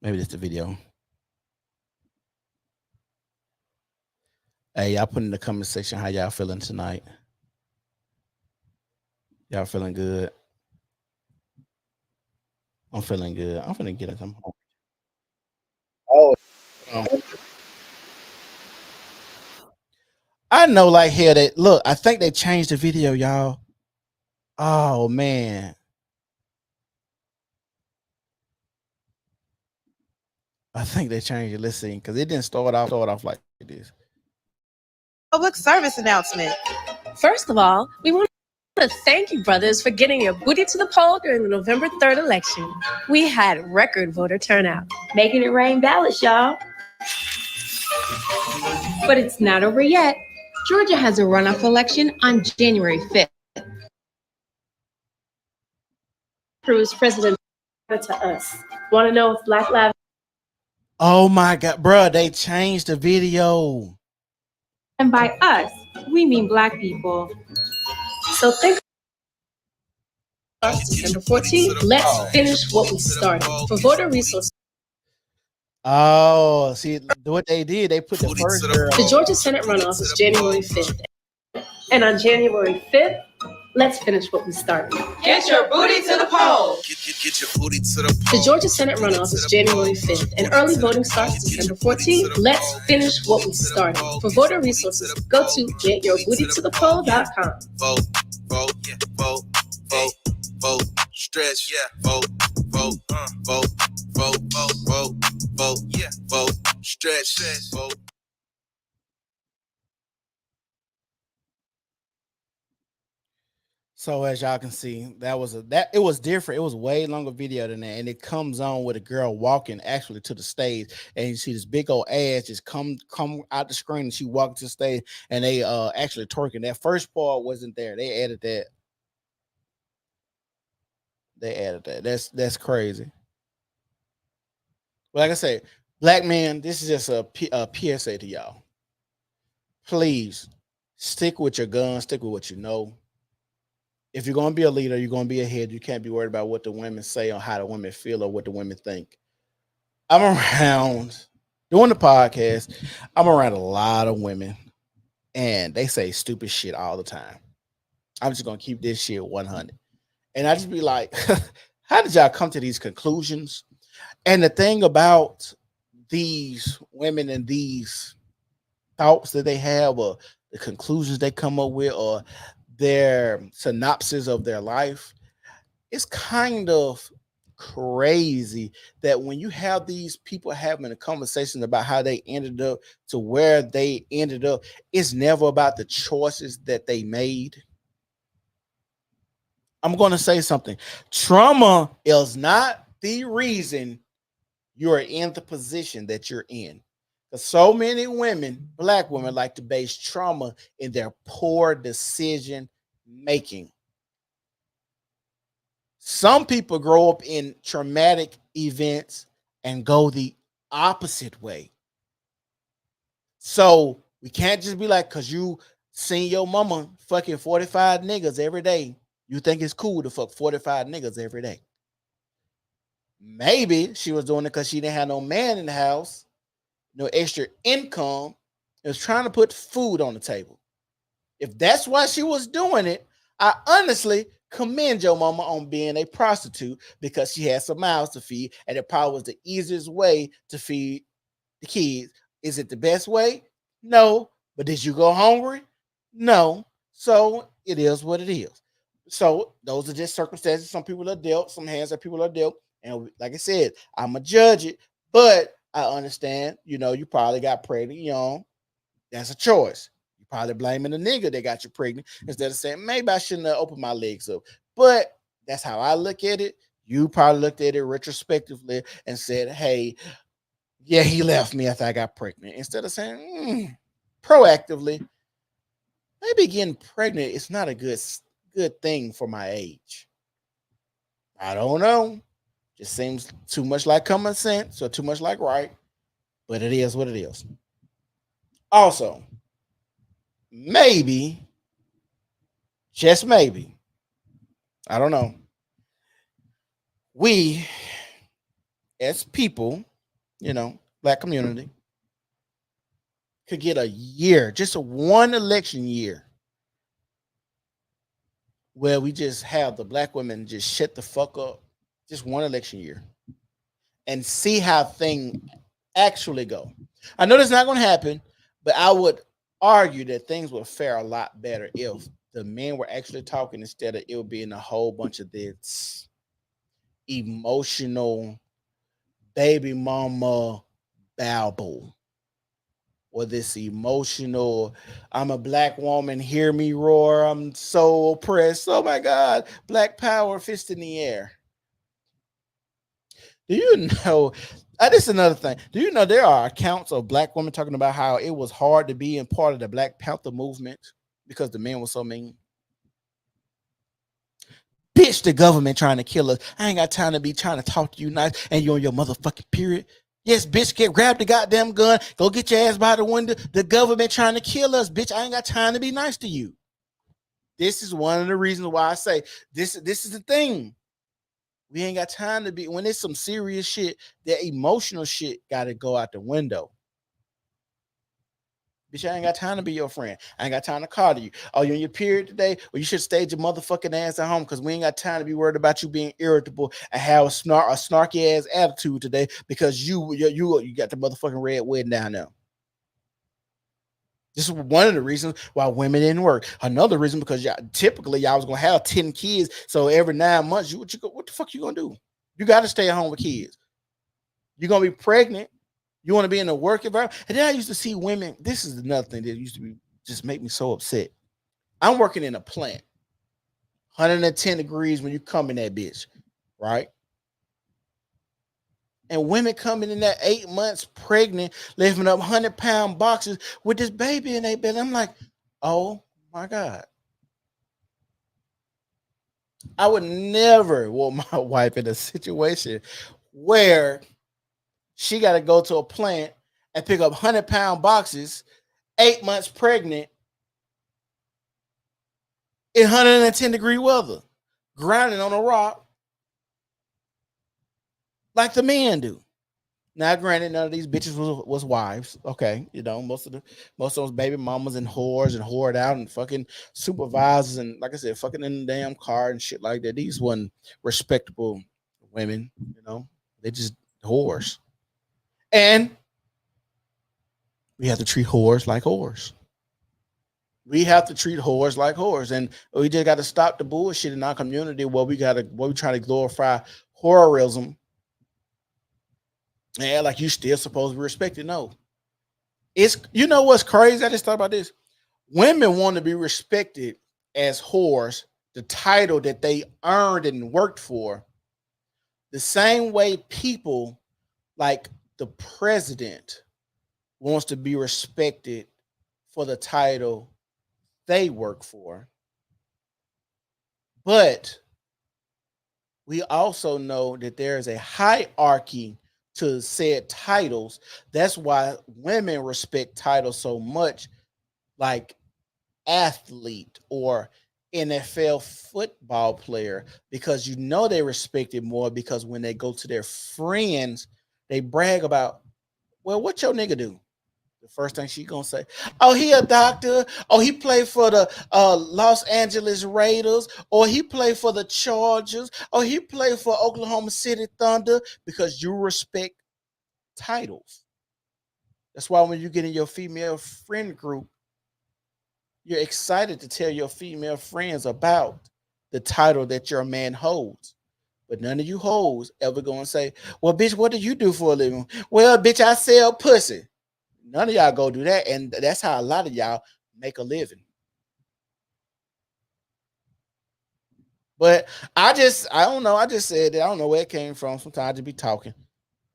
Maybe that's the video. Hey, y'all put in the comment section how y'all feeling tonight. Y'all feeling good? I'm feeling good. I'm finna get it. I'm home. Oh, I know, like here they look. I think they changed the video, y'all. Oh man, I think they changed it. Let's see, because it didn't start off like this. Public service announcement. First of all, we want to thank you, brothers, for getting your booty to the poll during the November 3rd election. We had record voter turnout. Making it rain ballots, y'all. But it's not over yet. Georgia has a runoff election on January 5th. Cruz president to us. Want to know if Black Lives Oh my god, bro, they changed the video. And by us, we mean Black people. So think December 14th. Let's finish what we started. For voter resources. Oh, see what they did? They put the first girl. The Georgia Senate runoff is January 5th. And on January 5th, let's finish what we started. Get your booty to the poll. Get your booty to the poll. The Georgia Senate runoff is January 5th, and early voting starts December 14th. Let's finish what we started. For voter resources, go to getyourBootyToThePoll.com. Vote, vote, yeah, vote, vote, vote, stretch, yeah, vote, vote, vote, vote, vote, vote, vote, yeah, vote, stretch, vote. So as y'all can see, it was different. It was way longer video than that, and it comes on with a girl walking actually to the stage, and you see this big old ass just come out the screen, and she walked to the stage, and they actually twerking. That first part wasn't there. They added that. That's crazy. But like I say, black men, this is just a PSA to y'all. Please stick with your gun, stick with what you know. If you're going to be a leader, you're going to be a head. You can't be worried about what the women say or how the women feel or what the women think. I'm around doing the podcast. I'm around a lot of women, and they say stupid shit all the time. I'm just going to keep this shit 100. And I just be like, how did y'all come to these conclusions? And the thing about these women and these thoughts that they have, or the conclusions they come up with, or their synopsis of their life, it's kind of crazy that when you have these people having a conversation about how they ended up to where they ended up, it's never about the choices that they made. I'm going to say something. Trauma is not the reason you're in the position that you're in. Because so many women, black women, like to base trauma in their poor decision making. Some people grow up in traumatic events and go the opposite way. So we can't just be like, because you seen your mama fucking 45 niggas every day, you think it's cool to fuck 45 niggas every day. Maybe she was doing it because she didn't have no man in the house, no extra income, and was trying to put food on the table. If that's why she was doing it, I honestly commend your mama on being a prostitute, because she had some mouths to feed, and it probably was the easiest way to feed the kids. Is it the best way? No. But did you go hungry? No. So it is what it is. So those are just circumstances. Some people are dealt, some hands that people are dealt. And like I said, I'm a judge it, but I understand, you probably got pregnant young. That's a choice. You probably blaming the nigga that got you pregnant instead of saying, maybe I shouldn't have opened my legs up. But that's how I look at it. You probably looked at it retrospectively and said, hey, yeah, he left me after I got pregnant. Instead of saying, proactively, maybe getting pregnant is not a good thing for my age. I don't know. Just seems too much like common sense or too much like right, but it is what it is. Also, maybe, just maybe, I don't know, we as people black community could get a year, just a one election year, where we just have the black women just shut the fuck up, just one election year, and see how things actually go. I know that's not going to happen, but I would argue that things would fare a lot better if the men were actually talking instead of it being a whole bunch of this emotional baby mama babble, or this emotional, I'm a black woman, hear me roar, I'm so oppressed, oh my God, black power, fist in the air. Do you know? This is another thing. Do you know there are accounts of black women talking about how it was hard to be in part of the Black Panther movement because the men were so mean? Bitch, the government trying to kill us. I ain't got time to be trying to talk to you nice and you on your motherfucking period. Yes, bitch, grab the goddamn gun. Go get your ass by the window. The government trying to kill us, bitch. I ain't got time to be nice to you. This is one of the reasons why I say this is the thing. We ain't got time to be, when it's some serious shit, that emotional shit got to go out the window. Bitch, I ain't got time to be your friend. I ain't got time to call to you. Oh, you in your period today? Well, you should stay your motherfucking ass at home because we ain't got time to be worried about you being irritable and have a snarky ass attitude today because you got the motherfucking red wedding down there. This is one of the reasons why women didn't work. Another reason because typically y'all was gonna have 10 kids. So every 9 months, what the fuck you gonna do? You got to stay at home with kids. You're gonna be pregnant. You want to be in a work environment. And then I used to see women. This is another thing that used to be just make me so upset. I'm working in a plant, 110 degrees when you come in that bitch, right? And women coming in that 8 months pregnant, lifting up 100-pound boxes with this baby in their belly. I'm like, oh my God. I would never want my wife in a situation where she got to go to a plant and pick up 100-pound boxes, 8 months pregnant, in 110-degree weather, grinding on a rock like the men do. Now, granted, none of these bitches was wives. Okay, most of those baby mamas and whores and whored out and fucking supervisors and, like I said, fucking in the damn car and shit like that. These weren't respectable women. They just whores, and we have to treat whores like whores. We have to treat whores like whores, and we just got to stop the bullshit in our community where we try to glorify horrorism. Yeah, like you still supposed to be respected. No, it's what's crazy. I just thought about this. Women want to be respected as whores, the title that they earned and worked for. The same way people like the president wants to be respected for the title they work for. But we also know that there is a hierarchy to said titles. That's why women respect titles so much, like athlete or NFL football player, because they respect it more because when they go to their friends, they brag about, well, what your nigga do? The first thing she gonna say, oh, he a doctor. Oh, he played for the Los Angeles Raiders. Or he played for the Chargers. Or he played for Oklahoma City Thunder, because you respect titles. That's why when you get in your female friend group, you're excited to tell your female friends about the title that your man holds. But none of you hoes ever going to say, well, bitch, what do you do for a living? Well, bitch, I sell pussy. None of y'all go do that. And that's how a lot of y'all make a living. But I don't know. I just said that. I don't know where it came from. Sometimes I just be talking.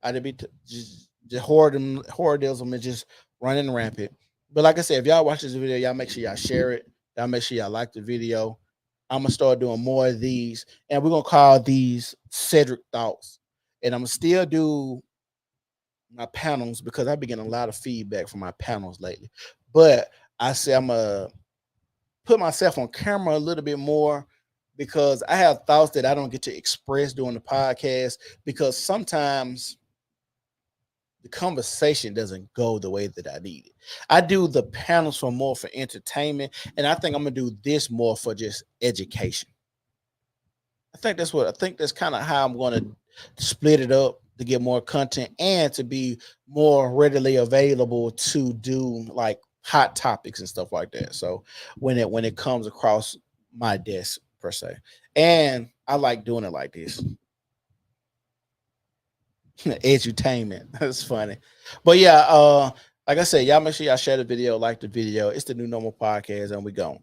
I just be just horrorism is just running rampant. But like I said, if y'all watch this video, y'all make sure y'all share it. Y'all make sure y'all like the video. I'm going to start doing more of these. And we're going to call these Cedric Thoughts. And I'm going to still do my panels because I've been getting a lot of feedback from my panels lately. But I say I'm going to put myself on camera a little bit more because I have thoughts that I don't get to express during the podcast, because sometimes the conversation doesn't go the way that I need it. I do the panels for more for entertainment, and I think I'm gonna do this more for just education. I think that's kind of how I'm gonna split it up to get more content and to be more readily available to do like hot topics and stuff like that. So when it comes across my desk per se, and I like doing it like this. Edutainment. That's funny. But yeah, like I said, y'all make sure y'all share the video, like the video. It's the New Normal Podcast, and we gone.